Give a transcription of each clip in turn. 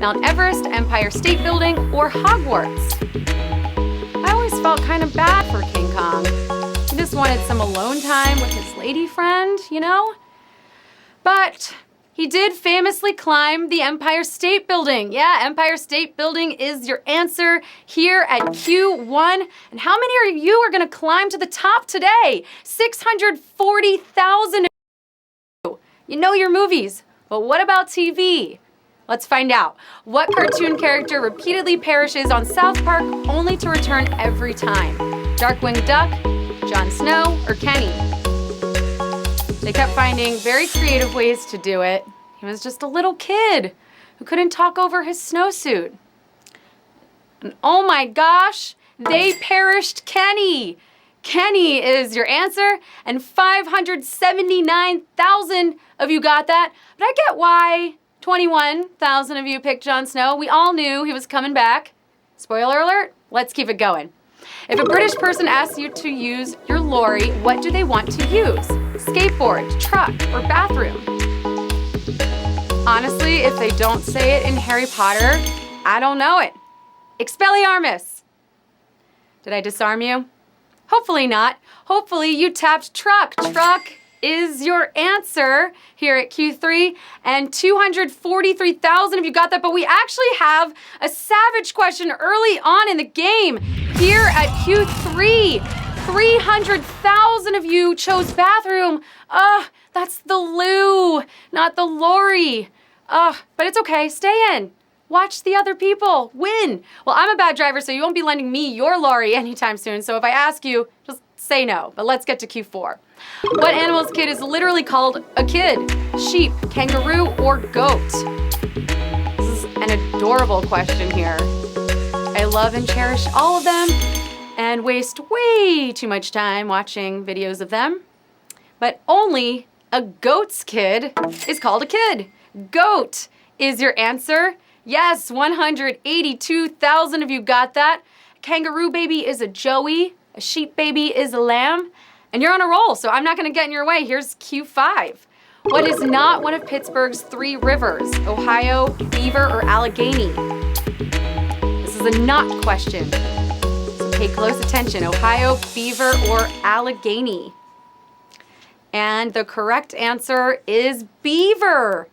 Mount Everest, Empire State Building, or Hogwarts? I always felt kind of bad for King Kong. He just wanted some alone time with his lady friend, you know? But he did famously climb the Empire State Building. Yeah, Empire State Building is your answer here at Q1. And how many of you are gonna climb to the top today? 640,000. You know your movies, but what about TV? Let's find out. What cartoon character repeatedly perishes on South Park only to return every time? Darkwing Duck, Jon Snow, or Kenny? They kept finding very creative ways to do it. He was just a little kid who couldn't talk over his snowsuit. And oh my gosh, they perished Kenny. Kenny is your answer, and 579,000 of you got that. But I get why 21,000 of you picked Jon Snow. We all knew he was coming back. Spoiler alert, let's keep it going. If a British person asks you to use your lorry, what do they want to use? Skateboard, truck, or bathroom? Honestly, if they don't say it in Harry Potter, I don't know it. Expelliarmus. Did I disarm you? Hopefully not. Hopefully you tapped truck. Truck is your answer here at Q3, and 243,000 of you got that, but we actually have a savage question early on in the game here at Q3. 300,000 of you chose bathroom. That's the loo, not the lorry. But it's okay, stay in. Watch the other people win. Well, I'm a bad driver, so you won't be lending me your lorry anytime soon. So if I ask you, just say no. But let's get to Q4. What animal's kid is literally called a kid? Sheep, kangaroo, or goat? This is an adorable question here. I love and cherish all of them and waste way too much time watching videos of them. But only a goat's kid is called a kid. Goat is your answer. Yes, 182,000 of you got that. Kangaroo baby is a joey. A sheep baby is a lamb. And you're on a roll, so I'm not gonna get in your way. Here's Q5. What is not one of Pittsburgh's three rivers? Ohio, Beaver, or Allegheny? This is a not question. So pay close attention. Ohio, Beaver, or Allegheny? And the correct answer is Beaver.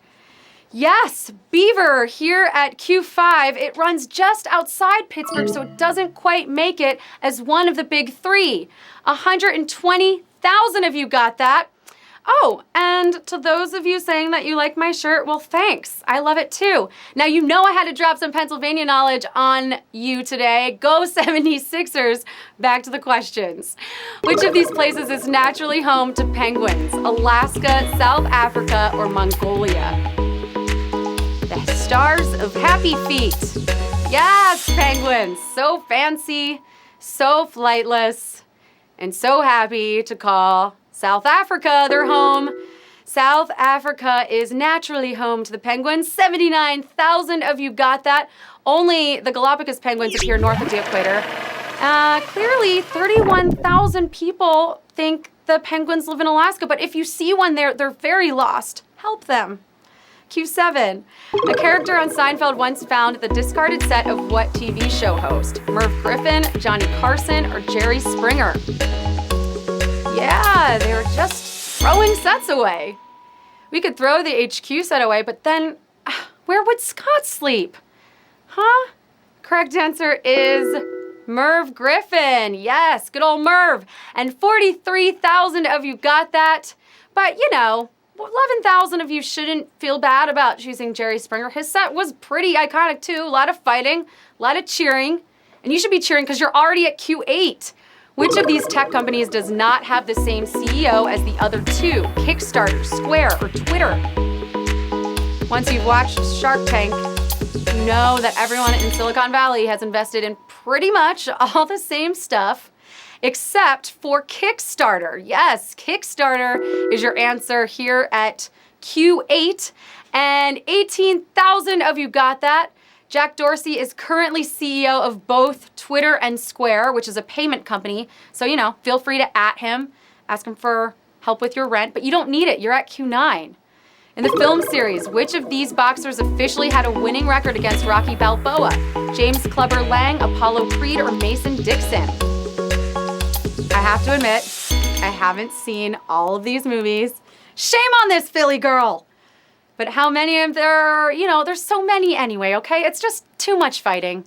Yes, Beaver here at Q5. It runs just outside Pittsburgh, so it doesn't quite make it as one of the big three. 120,000 of you got that. Oh, and to those of you saying that you like my shirt, well, thanks. I love it too. Now, you know I had to drop some Pennsylvania knowledge on you today. Go 76ers. Back to the questions. Which of these places is naturally home to penguins? Alaska, South Africa, or Mongolia? The stars of happy feet. Yes, penguins. So fancy, so flightless, and so happy to call South Africa their home. South Africa is naturally home to the penguins. 79,000 of you got that. Only the Galapagos penguins appear north of the equator. Clearly, 31,000 people think the penguins live in Alaska, but if you see one there, they're very lost. Help them. Q7. A character on Seinfeld once found the discarded set of what TV show host? Merv Griffin, Johnny Carson, or Jerry Springer? Yeah, they were just throwing sets away. We could throw the HQ set away, but then where would Scott sleep? Huh? Correct answer is Merv Griffin. Yes, good old Merv. And 43,000 of you got that. But you know, 11,000 of you shouldn't feel bad about choosing Jerry Springer. His set was pretty iconic too. A lot of fighting, a lot of cheering. And you should be cheering because you're already at Q8. Which of these tech companies does not have the same CEO as the other two? Kickstarter, Square, or Twitter? Once you've watched Shark Tank, you know that everyone in Silicon Valley has invested in pretty much all the same stuff, except for Kickstarter. Yes, Kickstarter is your answer here at Q8, and 18,000 of you got that. Jack Dorsey is currently CEO of both Twitter and Square, which is a payment company. So, you know, feel free to @ him, ask him for help with your rent, but you don't need it. You're at Q9. In the film series, which of these boxers officially had a winning record against Rocky Balboa? James Clubber Lang, Apollo Creed, or Mason Dixon? I have to admit, I haven't seen all of these movies. Shame on this Philly girl! But how many of there, there's so many anyway, okay? It's just too much fighting.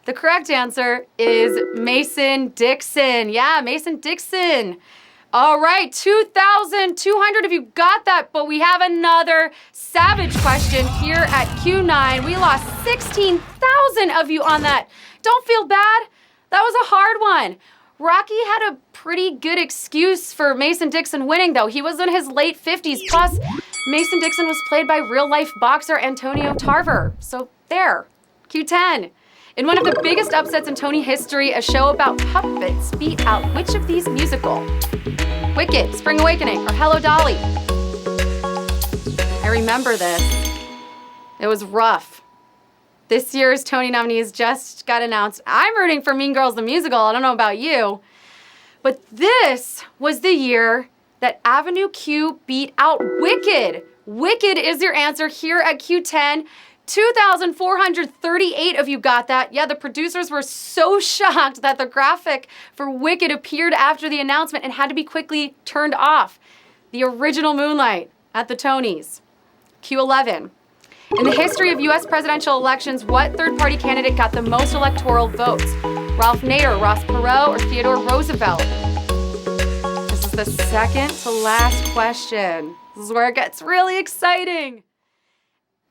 The correct answer is Mason Dixon. Yeah, Mason Dixon. All right, 2,200 if you got that, but we have another savage question here at Q9. We lost 16,000 of you on that. Don't feel bad. That was a hard one. Rocky had a pretty good excuse for Mason Dixon winning, though. He was in his late 50s. Plus, Mason Dixon was played by real-life boxer Antonio Tarver. So there, Q10. In one of the biggest upsets in Tony history, a show about puppets beat out which of these musical? Wicked, Spring Awakening, or Hello Dolly? I remember this. It was rough. This year's Tony nominees just got announced. I'm rooting for Mean Girls the Musical. I don't know about you. But this was the year that Avenue Q beat out Wicked. Wicked is your answer here at Q10. 2,438 of you got that. Yeah, the producers were so shocked that the graphic for Wicked appeared after the announcement and had to be quickly turned off. The original Moonlight at the Tonys. Q11. In the history of U.S. presidential elections, what third-party candidate got the most electoral votes? Ralph Nader, Ross Perot, or Theodore Roosevelt? This is the second to last question. This is where it gets really exciting.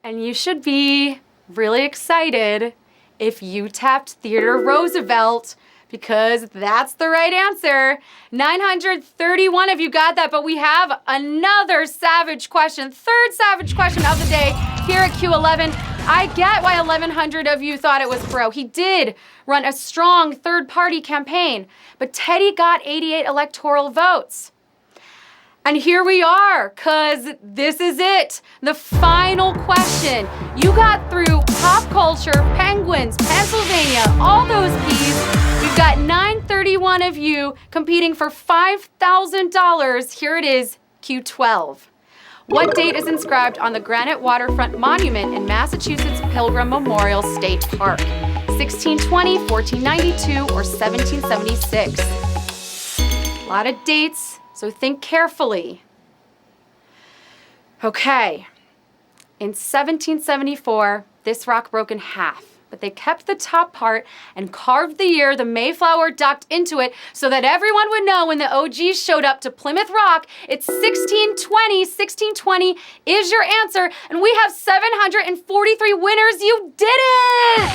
And you should be really excited if you tapped Theodore Roosevelt, because that's the right answer. 931 of you got that, but we have another savage question, third savage question of the day here at Q11. I get why 1,100 of you thought it was Perot. He did run a strong third-party campaign, but Teddy got 88 electoral votes. And here we are, because this is it. The final question. You got through pop culture, Penguins, Pennsylvania, all those P's. We've got 931 of you competing for $5,000. Here it is, Q12. What date is inscribed on the granite waterfront monument in Massachusetts Pilgrim Memorial State Park? 1620, 1492, or 1776? A lot of dates. So think carefully. Okay, in 1774, this rock broke in half, but they kept the top part and carved the year the Mayflower docked into it so that everyone would know when the OGs showed up to Plymouth Rock. It's 1620. 1620 is your answer, and we have 743 winners. You did it!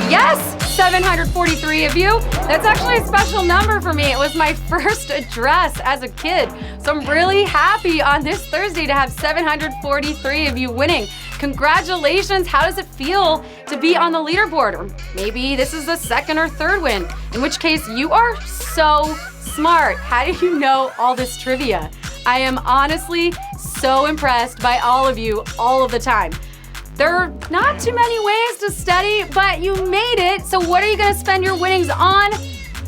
Yes, 743 of you. That's actually a special number for me. It was my first address as a kid. So I'm really happy on this Thursday to have 743 of you winning. Congratulations. How does it feel to be on the leaderboard? Or maybe this is the second or third win, in which case you are so smart. How do you know all this trivia? I am honestly so impressed by all of you all of the time. There are not too many ways to study, but you made it. So what are you gonna spend your winnings on?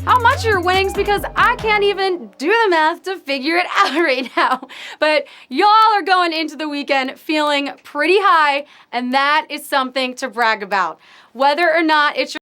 How much are your winnings? Because I can't even do the math to figure it out right now. But y'all are going into the weekend feeling pretty high, and that is something to brag about. Whether or not it's your